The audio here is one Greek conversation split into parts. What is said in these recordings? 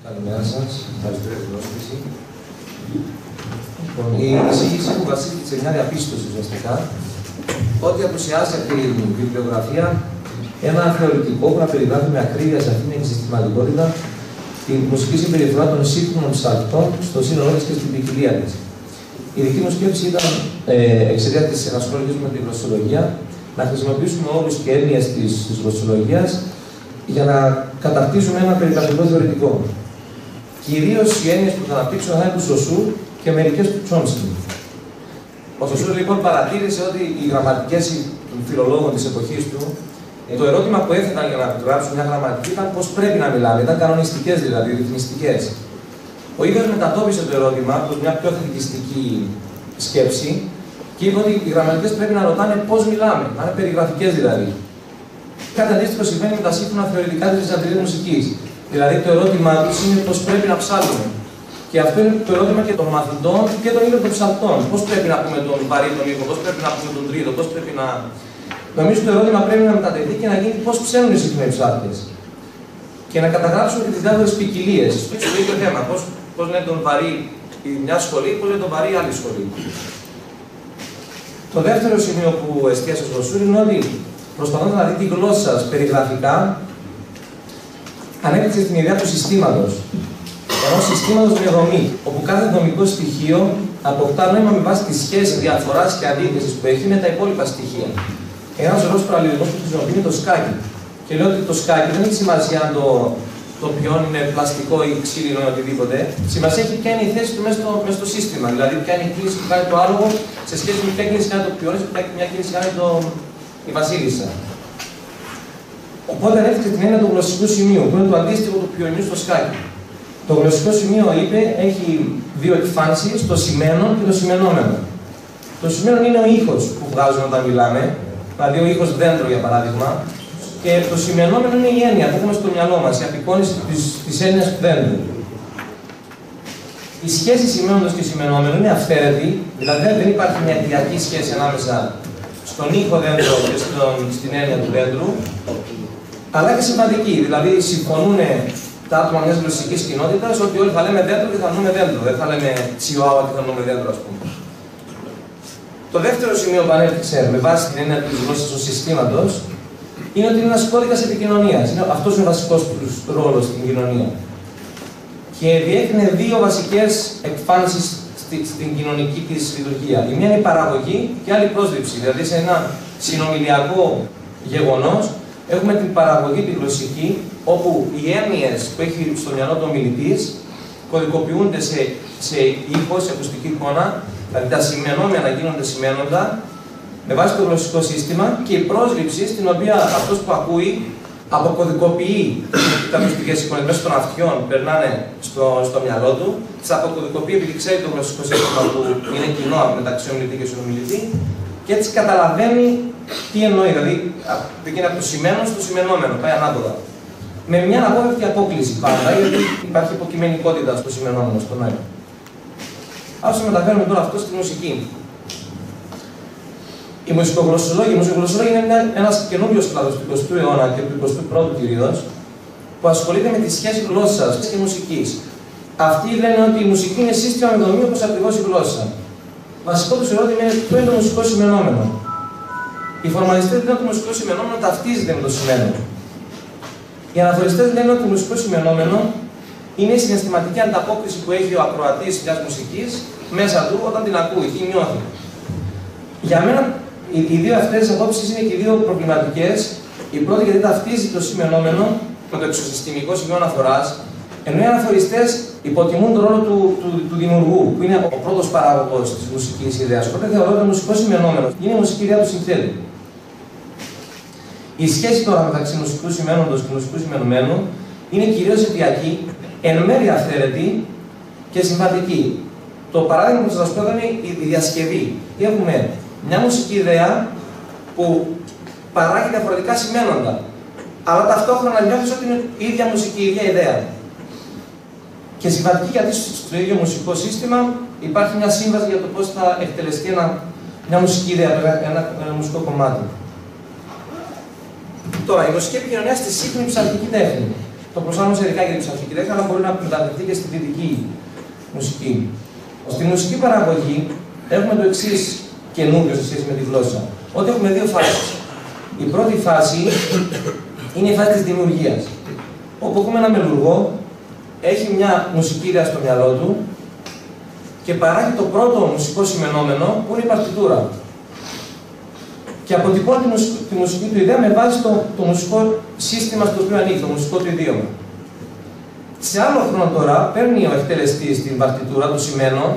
Καλημέρα σας. Ευχαριστώ για την πρόσκληση. Η εισήγηση μου βασίζεται σε μια διαπίστωση ουσιαστικά ότι απουσιάζει από την βιβλιογραφία ένα θεωρητικό που να περιγράφει με ακρίβεια, σαφήνεια και συστηματικότητα τη μουσική συμπεριφορά των σύγχρονων ψαλτών στο σύνολό της και στην ποικιλία της. Η δική μου σκέψη ήταν, εξαιτίας της ενασχόλησης με τη γλωσσολογία, να χρησιμοποιήσουμε όρους και έννοιες της γλωσσολογίας για να καταρτήσουμε ένα περιγραφικό θεωρητικό. Κυρίως οι έννοιες που θα αναπτύξω θα είναι του Σωσούρ και μερικές του Τσόμσκι. Ο Σωσούρ λοιπόν παρατήρησε ότι οι γραμματικές των φιλολόγων της εποχής του, το ερώτημα που έθεταν για να γράψουν μια γραμματική ήταν πώς πρέπει να μιλάμε, ήταν κανονιστικές δηλαδή, ρυθμιστικές. Ο ίδιος μετατόπισε το ερώτημα προς μια πιο θετικιστική σκέψη και είπε ότι οι γραμματικές πρέπει να ρωτάνε πώς μιλάμε, να είναι περιγραφικές δηλαδή. Κάτι αντίστοιχο συμβαίνει με τα σύγχρονα θεωρητικά της βυζαντινής μουσικής. Δηλαδή το ερώτημά τους είναι πώς πρέπει να ψάλουμε. Και αυτό είναι το ερώτημα και των μαθητών και των ίδιων των ψαλτών. Πώς πρέπει να πούμε τον βαρύ τον ήχο, πώς πρέπει να πούμε τον τρίτο, πώς πρέπει να. Νομίζω το ερώτημα πρέπει να μετατεθεί και να γίνει πώς ψέλνουν οι σύγχρονοι ψάλτες. Και να καταγράψουμε και τις διάφορες ποικιλίες. Στο ίδιο θέμα. Πώς λένε τον βαρύ η μια σχολή, πώς λένε τον βαρύ η άλλη σχολή. Το δεύτερο σημείο που εστίασε στο Σωσούρ είναι ότι προσπαθώντας να δει τη γλώσσα σας περιγραφικά, ανέπτυξε την ιδέα του συστήματος. Ενός συστήματος με δομή, όπου κάθε δομικό στοιχείο αποκτά νόημα με βάση τη σχέση διαφοράς και αντίθεσης που έχει με τα υπόλοιπα στοιχεία. Ένας ωραίος παραλληλισμός που χρησιμοποιεί είναι το σκάκι. Και λέω ότι το σκάκι δεν έχει σημασία αν το πιόν είναι πλαστικό ή ξύλινο ή οτιδήποτε. Σημασία έχει ποια είναι η θέση του μέσα στο σύστημα. Δηλαδή, ποια είναι η κίνηση που κάνει το άλογο σε σχέση με ποια κίνηση κάνει το πιόν ή ποια κίνηση κάνει η βασίλισσα. Οπότε ανέφερε την έννοια του γλωσσικού σημείου, που είναι το αντίστοιχο του πιονιού στο σκάκι. Το γλωσσικό σημείο, είπε, έχει δύο εκφάνσεις, το σημαίνον και το σημενόμενο. Το σημαίνον είναι ο ήχος που βγάζουμε όταν μιλάμε, δηλαδή ο ήχος δέντρο για παράδειγμα, και το σημενόμενο είναι η έννοια που έχουμε στο μυαλό μας, η απεικόνιση της έννοιας του δέντρου. Η σχέση σημαίνοντος και σημενόμενο είναι αυθαίρετη, δηλαδή δεν υπάρχει μια αιτιακή σχέση ανάμεσα στον ήχο δέντρο και στην έννοια του δέντρου, αλλά και σημαντική. Δηλαδή συμφωνούν τα άτομα μιας γλωσσικής κοινότητας ότι όλοι θα λέμε δέντρο και θα νοούμε δέντρο. Δεν θα λέμε τσιουάουα και θα νοούμε δέντρο, ας πούμε. Το δεύτερο σημείο που ανέπτυξε με βάση την έννοια της γλώσσας του συστήματος είναι ότι είναι ένας κώδικας επικοινωνίας. Αυτός είναι ο βασικός ρόλος στην κοινωνία. Και διέκρινε δύο βασικές εκφάνσεις στην κοινωνική της λειτουργία. Η μία είναι η παραγωγή και η άλλη η πρόσληψη. Δηλαδή σε ένα συνομιλιακό γεγονός έχουμε την παραγωγή τη γλωσσική, όπου οι έννοιες που έχει στο μυαλό του ομιλητής κωδικοποιούνται σε ήχο, σε ακουστική εικόνα, δηλαδή τα σημενόμενα γίνονται σημαίνοντα, με βάση το γλωσσικό σύστημα και η πρόσληψη, στην οποία αυτός που ακούει αποκωδικοποιεί τα ακουστικές εικόνες μέσα των αυτιών, περνάνε στο μυαλό του, τις αποκωδικοποιεί επειδή ξέρει το γλωσσικό σύστημα που είναι κοινό μεταξύ ομιλητή και συνομιλητή, και έτσι καταλαβαίνει τι εννοεί. Δηλαδή, πήγαινε από το σημαίνον στο σημενόμενο, πάει ανάποδα. Με μια αναπόφευκτη απόκληση πάντα, γιατί υπάρχει υποκειμενικότητα στο σημενόμενο, στο νόημα. Ας το μεταφέρουμε τώρα αυτό στη μουσική. Η μουσικογλωσσολόγια είναι ένας καινούριος κλάδος του 20ου αιώνα και του 21ου κυρίως, που ασχολείται με τη σχέση γλώσσας και μουσικής. Αυτοί λένε ότι η μουσική είναι σύστημα με δομή όπως ακριβώς η γλώσσα. Βασικό του ερώτημα είναι ποιο είναι το μουσικό σημενόμενο. Οι φορμαλιστές λένε ότι το μουσικό σημενόμενο ταυτίζεται με το σημαίνον. Οι αναφοριστές λένε ότι το μουσικό σημενόμενο είναι η συναισθηματική ανταπόκριση που έχει ο ακροατής μιας μουσικής μέσα του όταν την ακούει, τι νιώθει. Για μένα, οι δύο αυτές απόψεις είναι και οι δύο προβληματικές. Η πρώτη γιατί ταυτίζει το σημενόμενο με το εξωσυστημικό σημείο αναφοράς, ενώ οι αναφοριστές υποτιμούν τον ρόλο του δημιουργού, που είναι ο πρώτος παράγωγος της μουσικής ιδέας. Οπότε θεωρώ ότι το μουσικό σημενόμενο είναι η μουσική ιδέα του συνθέτη. Η σχέση τώρα μεταξύ μουσικού σημαίνοντος και μουσικού σημενωμένου είναι κυρίως αιτιακή, εν μέρει αυθαίρετη και συμβατική. Το παράδειγμα που θα σας πω είναι η διασκευή. Έχουμε μια μουσική ιδέα που παράγει διαφορετικά σημαίνοντα, αλλά ταυτόχρονα νιώθεις ότι είναι η ίδια μουσική, η ίδια ιδέα. Και συμβατική γιατί στο ίδιο μουσικό σύστημα υπάρχει μια σύμβαση για το πώς θα εκτελεστεί μια μουσική ιδέα, ένα μουσικό κομμάτι. Τώρα, η μουσική επικοινωνία στη σύγχρονη ψαλτική τέχνη. το προσάρμοσε ειδικά για την ψαλτική τέχνη, αλλά μπορεί να μεταφερθεί και στη δυτική μουσική. Στη μουσική παραγωγή έχουμε το εξής καινούριο σε σχέση με τη γλώσσα. Ότι έχουμε δύο φάσεις. Η πρώτη φάση είναι η φάση της δημιουργίας. Όπου έχουμε ένα μελουργό, έχει μια μουσική ιδέα στο μυαλό του και παράγει το πρώτο μουσικό σημενόμενο που είναι η παρτιτούρα. Και αποτυπώνει τη μουσική του ιδέα με βάση το μουσικό σύστημα στο οποίο ανήκει, το μουσικό του ιδίωμα. Σε άλλο χρόνο τώρα παίρνει ο εκτελεστής την παρτιτούρα, το σημαίνω,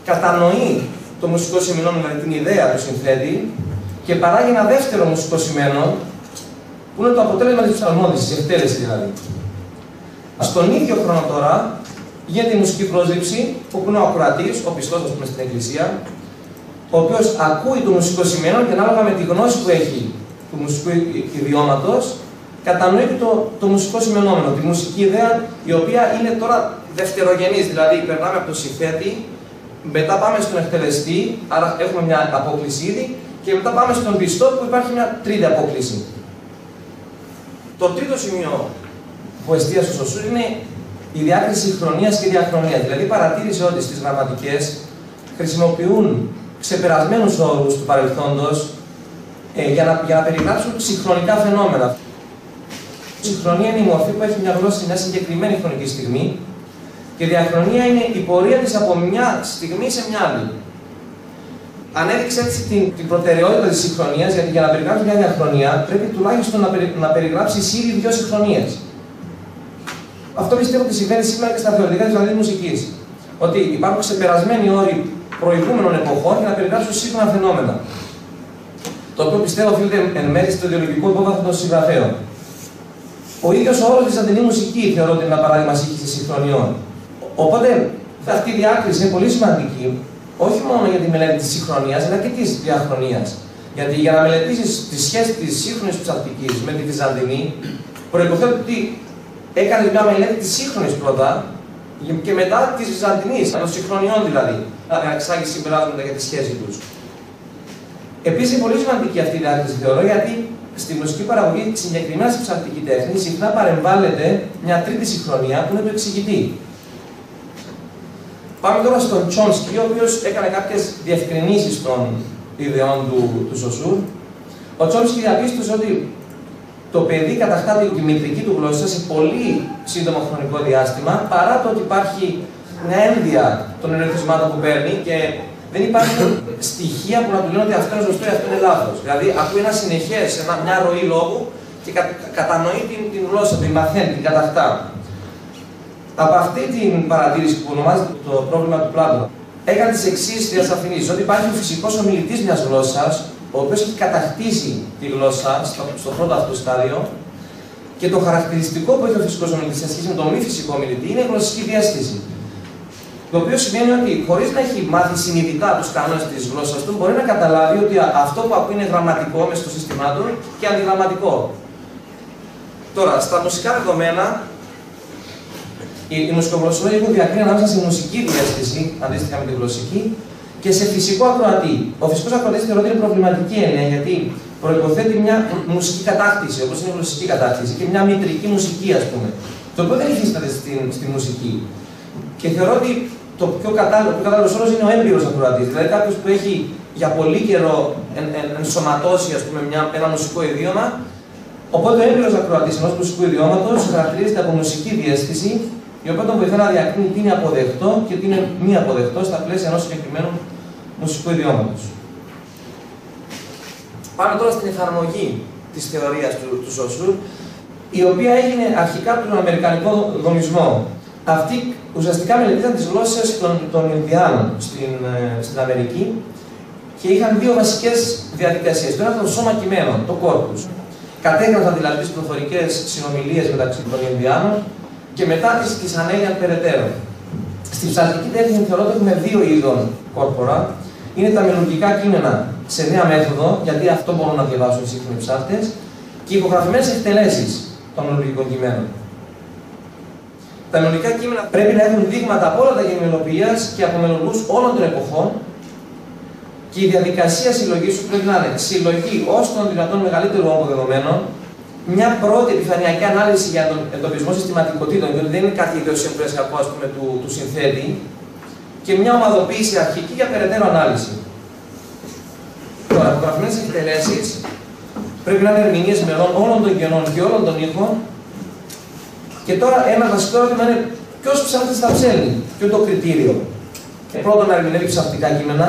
κατανοεί το μουσικό σημενόμενο, δηλαδή την ιδέα του συνθέτη, και παράγει ένα δεύτερο μουσικό σημαίνω, που είναι το αποτέλεσμα της ψαλμόδησης, η εκτέλεση δηλαδή. Στον ίδιο χρόνο τώρα γίνεται η μουσική πρόσληψη, όπου είναι ο ακροατής, ο πιστός, ας πούμε, στην εκκλησία, ο οποίος ακούει το μουσικό σημαίνον και ανάλογα με τη γνώση που έχει του μουσικού ιδιώματος, κατανοεί το μουσικό σημενόμενο, τη μουσική ιδέα, η οποία είναι τώρα δευτερογενής, δηλαδή περνάμε από το συνθέτη, μετά πάμε στον εκτελεστή, άρα έχουμε μια απόκληση ήδη, και μετά πάμε στον πιστό που υπάρχει μια τρίτη απόκληση. Το τρίτο σημείο που εστίασε ο Σοσούρ είναι η διάκριση χρονίας και διαχρονίας. Δηλαδή παρατήρησε ότι στις γραμματικές χρησιμοποιούν ξεπερασμένους όρους του παρελθόντος για να περιγράψουν συγχρονικά φαινόμενα. Η συγχρονία είναι η μορφή που έχει μια γλώσσα σε μια συγκεκριμένη χρονική στιγμή και η διαχρονία είναι η πορεία της από μια στιγμή σε μια άλλη. Ανέδειξε έτσι την προτεραιότητα της συγχρονίας, γιατί για να περιγράψει μια διαχρονία πρέπει τουλάχιστον να περιγράψει ήδη δύο συγχρονίες. Αυτό πιστεύω ότι συμβαίνει σήμερα και στα θεωρητικά της δηλαδή μουσικής. Ότι υπάρχουν ξεπερασμένοι όροι προηγούμενων εποχών για να περιγράψουν σύγχρονα φαινόμενα. Το οποίο πιστεύω οφείλεται εν μέρει στο ιδεολογικό υπόβαθρο των συγγραφέων. Ο ίδιος ο όρος βυζαντινή μουσική θεωρώ ότι είναι ένα παράδειγμα σύγχυσης συγχρονιών. Οπότε αυτή η διάκριση είναι πολύ σημαντική, όχι μόνο για τη μελέτη της συγχρονίας, αλλά και της διαχρονίας. Γιατί για να μελετήσεις τη σχέση της σύγχρονης ψαλτικής με τη βυζαντινή, προϋποθέτει ότι έκανε μια μελέτη της σύγχρονης πρώτα και μετά της βυζαντινής, των συγχρονιών δηλαδή, να εξάγει συμπεράσματα για τη σχέση τους. Επίσης, είναι πολύ σημαντική αυτή η διάκριση, θεωρώ, γιατί στη μουσική παραγωγή, συγκεκριμένα στη ψαλτική τέχνη, συχνά παρεμβάλλεται μια τρίτη συγχρονία που είναι το εξηγητή. Πάμε τώρα στον Τσόμσκι, ο οποίος έκανε κάποιες διευκρινήσεις των ιδεών του Σοσούρ. Ο Τσόμσκι διαπίστωσε ότι το παιδί κατακτά τη μητρική του γλώσσα σε πολύ σύντομο χρονικό διάστημα, παρά το ότι υπάρχει μια ένδυα των ερεθισμάτων που παίρνει και δεν υπάρχουν στοιχεία που να του λένε ότι αυτό είναι σωστό ή αυτό είναι λάθος. Δηλαδή, ακούει ένα συνεχές, μια ροή λόγου και κατανοεί την γλώσσα, την μαθαίνει, την κατακτά. Από αυτή την παρατήρηση που ονομάζεται το πρόβλημα του Πλάτωνα, έκανε τις εξής διασαφηνίσεις: ότι υπάρχει ο φυσικός ομιλητής μιας γλώσσας, ο οποίος έχει κατακτήσει τη γλώσσα στο πρώτο αυτό στάδιο, και το χαρακτηριστικό που έχει ο φυσικός ομιλητής σε σχέση με τον μη φυσικό ομιλητή είναι η γλωσσική διαίσθηση. Το οποίο σημαίνει ότι χωρίς να έχει μάθει συνειδητά τους κανόνες της γλώσσας του, μπορεί να καταλάβει ότι αυτό που ακούει είναι γραμματικό μες στο σύστημά του και αντιγραμματικό. Τώρα, στα μουσικά δεδομένα, οι μουσικογλωσσολόγοι έχουν διακρίνει ανάμεσα σε μουσική διαίσθηση, αντίστοιχα με τη γλωσσική, και σε φυσικό ακροατή. Ο φυσικός ακροατής θεωρώ ότι είναι προβληματική έννοια, γιατί προϋποθέτει μια μουσική κατάκτηση, όπως είναι η γλωσσική κατάκτηση, και μια μητρική μουσική, ας πούμε. Το οποίο δεν υφίσταται στη μουσική. Και θεωρώ ότι το πιο κατάλληλος όρος είναι ο έμπειρος ακροατής, δηλαδή κάποιος που έχει για πολύ καιρό ενσωματώσει, ας πούμε, ένα μουσικό ιδίωμα. Οπότε ο έμπειρος ακροατής ενός μουσικού ιδιώματος χαρακτηρίζεται από μουσική διαίσθηση, η οποία τον βοηθά να διακρίνει τι είναι αποδεκτό και τι είναι μη αποδεκτό στα πλαίσια ενός συγκεκριμένου μουσικού ιδιώματος. Πάμε τώρα στην εφαρμογή της θεωρίας του Σοσούρ, η οποία έγινε αρχικά από τον Αμερικανικό δομισμό. Αυτοί ουσιαστικά μελετήσαν τις γλώσσες των Ινδιάνων στην Αμερική και είχαν δύο βασικές διαδικασίες. Το ένα ήταν το σώμα κειμένων, το κόρπους. Κατέγραφαν δηλαδή τις προφορικές συνομιλίες μεταξύ των Ινδιάνων και μετά τις ανέλυαν περαιτέρω. Στη ψαλτική τέχνη θεωρώ ότι έχουμε δύο είδων κόρπορα. Είναι τα μελουργικά κείμενα σε νέα μέθοδο, γιατί αυτό μπορούν να διαβάσουν οι σύγχρονοι ψάλτες, και υπογραφημένες εκτελέσεις των μελουργικών κειμένων. Τα μελουργικά κείμενα πρέπει να έχουν δείγματα από όλα τα είδη μελοποιίας και από μελουργούς όλων των εποχών, και η διαδικασία συλλογής του πρέπει να είναι συλλογή ως των δυνατόν μεγαλύτερου όγκου δεδομένων, μια πρώτη επιφανειακή ανάλυση για τον εντοπισμό συστηματικοτήτων, διότι δεν είναι κάτι ιδιοσυμπρέσιακό του συνθέτη, και μια ομαδοποίηση αρχική για περαιτέρω ανάλυση. Τώρα, απογραφημένες εκτελέσεις πρέπει να είναι ερμηνείες μελών όλων των κενών και όλων των ήχων. Και τώρα ένα βασικό ερώτημα είναι ποιος ψάχνει στα ψέλνει, ποιο είναι το κριτήριο. Πρώτον, να ερμηνεύει ψαυτικά κείμενα.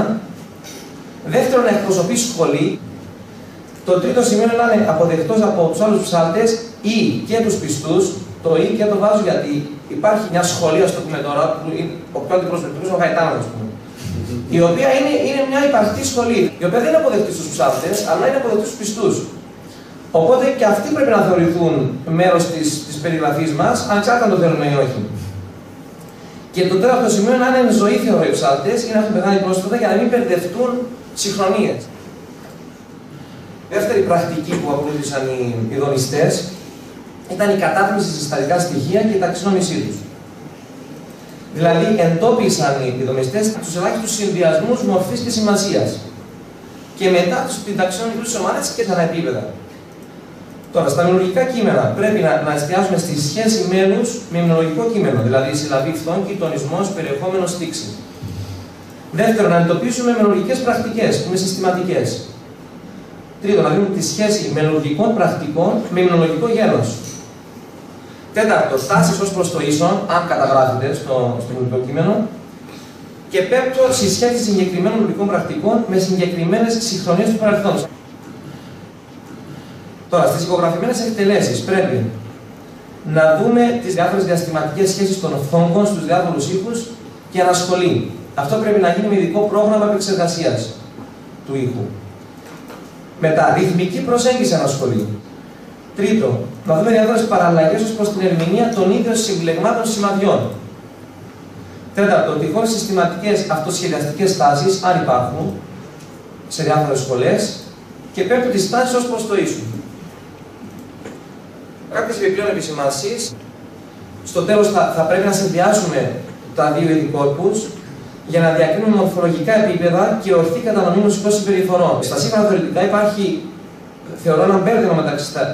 Δεύτερον, να εκπροσωπεί σχολή. Το τρίτο σημείο είναι να είναι αποδεκτός από τους άλλους ψάλτες ή και τους πιστούς. Το ή και το βάζω γιατί υπάρχει μια σχολή, ας το πούμε τώρα, που ο πιο αντιπροσωπευτικός ο Γαϊτάνος, ας πούμε. Η οποία είναι μια υπαρκτή σχολή, η οποία δεν είναι αποδεκτή στους ψάλτες, αλλά είναι αποδεκτή στους πιστούς. Οπότε και αυτοί πρέπει να θεωρηθούν μέρος της περιγραφής μας, ανεξάρτητα αν το θέλουμε ή όχι. Και το τέταρτο σημείο είναι να είναι ζωή θεωρώ οι ψάλτες ή να έχουν μεγάλη πρόσφατα για να μην μπερδευτούν συγχρονίες. Δεύτερη πρακτική που ακολούθησαν οι δομιστές ήταν η κατάτμιση σε συστατικά στοιχεία και η ταξινόμησή τους. Δηλαδή, εντόπισαν οι δομιστές τους ελάχιστους συνδυασμούς μορφής και σημασίας. Και μετά την ταξινόμηση τους ομάδες και στα επίπεδα. Τώρα, στα μνημολογικά κείμενα πρέπει να εστιάσουμε στη σχέση μέλους με μνημολογικό κείμενο, δηλαδή συλλαβή φθόνκη, τονισμός, περιεχόμενο, στίξη. Δεύτερον, να εντοπίσουμε μνημολογικές πρακτικές που είναι συστηματικές. Τρίτον, να δούμε τη σχέση μνημολογικών πρακτικών με μνημολογικό γένος. Τέταρτο, τάσεις ως προς το ίσον, αν καταγράφεται στο μνημολογικό κείμενο. Και πέμπτο, συσχέσεις συγκεκριμένων μνημολογικών πρακτικών με συγκεκριμένες συγχρονίες του παρελθόντος. Τώρα, στις ηχογραφημένες εκτελέσεις πρέπει να δούμε τις διάφορες διαστηματικές σχέσεις των φθόγκων στους διάφορους ήχους και ανασχολή. Αυτό πρέπει να γίνει με ειδικό πρόγραμμα επεξεργασίας του ήχου. Μετά, ρυθμική προσέγγιση ανασχολή. Τρίτο, να δούμε διάφορες παραλλαγές ως προς την ερμηνεία των ίδιων συμπλεγμάτων σημαδιών. Τέταρτο, τυχόν συστηματικές αυτοσχεδιαστικές τάσεις, αν υπάρχουν, σε διάφορες σχολές. Και πέμπτο, τις τάσεις ως προς το ίσο. Κάποιες επιπλέον επισημάνσεις. Στο τέλος θα πρέπει να συνδυάσουμε τα δύο είδη κόρπους για να διακρίνουμε μορφολογικά επίπεδα και ορθή κατανομή μουσικών συμπεριφορών. Στα σύγχρονα θεωρητικά υπάρχει, θεωρώ, ένα μπέρδεμα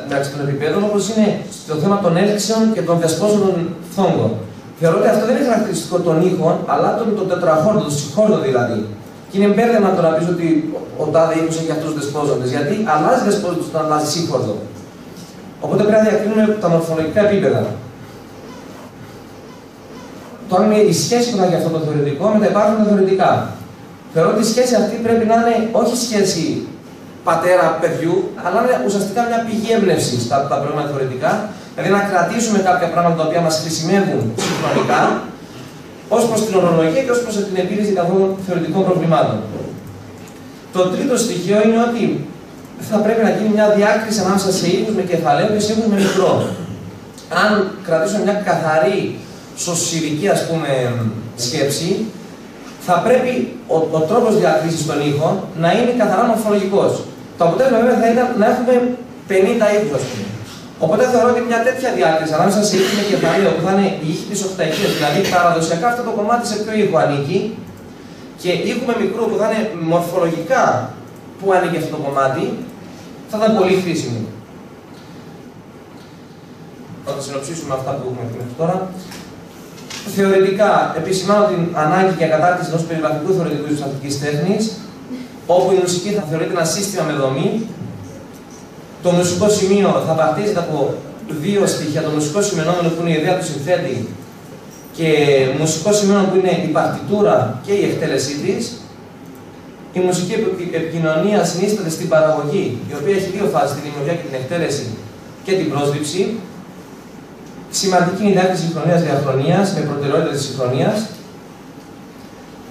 μεταξύ των επιπέδων, όπως είναι στο θέμα των έλξεων και των δεσπόζων φθόγκων. Θεωρώ ότι αυτό δεν είναι χαρακτηριστικό των ήχων, αλλά των τετραχόρδων, των συγχόρδων δηλαδή. Και είναι μπέρδεμα το να πει ότι ο τάδε ήχος έχει αυτούς τους δεσπόζοντες, γιατί αλλάζει δεσπόζοντες όταν αλλάζει σύγχορδο. Οπότε πρέπει να διακρίνουμε τα μορφολογικά επίπεδα. Τώρα είναι η σχέση που θα έχει αυτό το θεωρητικό με τα υπάρχοντα θεωρητικά. Θεωρώ ότι η σχέση αυτή πρέπει να είναι όχι σχέση πατέρα-παιδιού, αλλά είναι ουσιαστικά μια πηγή έμπνευση στα προηγούμενα θεωρητικά. Δηλαδή να κρατήσουμε κάποια πράγματα τα οποία μας χρησιμεύουν συγχρονικά, ως προς την ορολογία και ως προς την επίλυση καθόλου θεωρητικών προβλημάτων. Το τρίτο στοιχείο είναι ότι θα πρέπει να γίνει μια διάκριση ανάμεσα σε ήχους με κεφαλαίο και σε ήχους με μικρό. Αν κρατήσουμε μια καθαρή σωσιβική, ας πούμε, σκέψη, θα πρέπει ο τρόπος διάκρισης των ήχων να είναι καθαρά μορφολογικός. Το αποτέλεσμα βέβαια θα ήταν να έχουμε 50 ήχους, ας πούμε. Οπότε θεωρώ ότι μια τέτοια διάκριση ανάμεσα σε ήχη με κεφαλαίο που θα είναι η ήχη της οκταετίας, δηλαδή παραδοσιακά αυτό το κομμάτι σε ποιο ήχο ανήκει, και ήχου με μικρό που θα είναι μορφολογικά που ανήκει αυτό το κομμάτι, θα ήταν πολύ χρήσιμο. Θα τα συνοψίσουμε αυτά που έχουμε πει μέχρι τώρα. Θεωρητικά, επισημάνω την ανάγκη για κατάρτιση ενός περιγραφικού θεωρητικού της ψαλτικής τέχνης, όπου η μουσική θα θεωρείται ένα σύστημα με δομή. Το μουσικό σημείο θα απαρτίζεται από δύο στοιχεία. Το μουσικό σημειωνόμενο που είναι η ιδέα του συνθέτη και μουσικό σημειώνομενο που είναι η παρτιτούρα και η εκτέλεσή της. Η μουσική επικοινωνία συνίσταται στην παραγωγή, η οποία έχει δύο φάσεις, την δημιουργία και την εκτέλεση και την πρόσληψη. Σημαντική είναι η διάκριση συγχρονίας διαχρονίας με προτεραιότητα της συγχρονίας.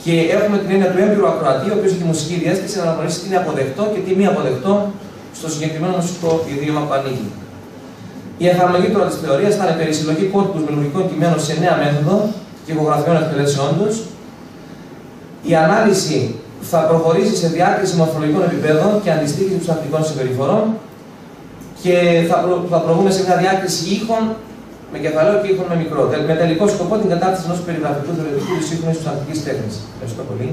Και έχουμε την έννοια του έμπειρου ακροατή, ο οποίος έχει μουσική διέστηση να αναγνωρίσει τι είναι αποδεκτό και τι μη αποδεκτό στο συγκεκριμένο μουσικό ιδίωμα που ανήκει. Η εφαρμογή τώρα της θεωρίας θα είναι περισυλλογή κόρπους μελουργικών κειμένων σε νέα μέθοδο και ηχογραφημένων εκτελέσεών τους. Η ανάλυση θα προχωρήσει σε διάκριση μορφολογικών επιπέδων και αντιστοίχηση ψαλτικών συμπεριφορών και θα προβούμε σε μια διάκριση ήχων με κεφαλαίο και ήχων με μικρό. Με τελικό σκοπό την κατάρτιση ενός περιγραφικού θεωρητικού της σύγχρονης ψαλτικής τέχνης. Ευχαριστώ πολύ.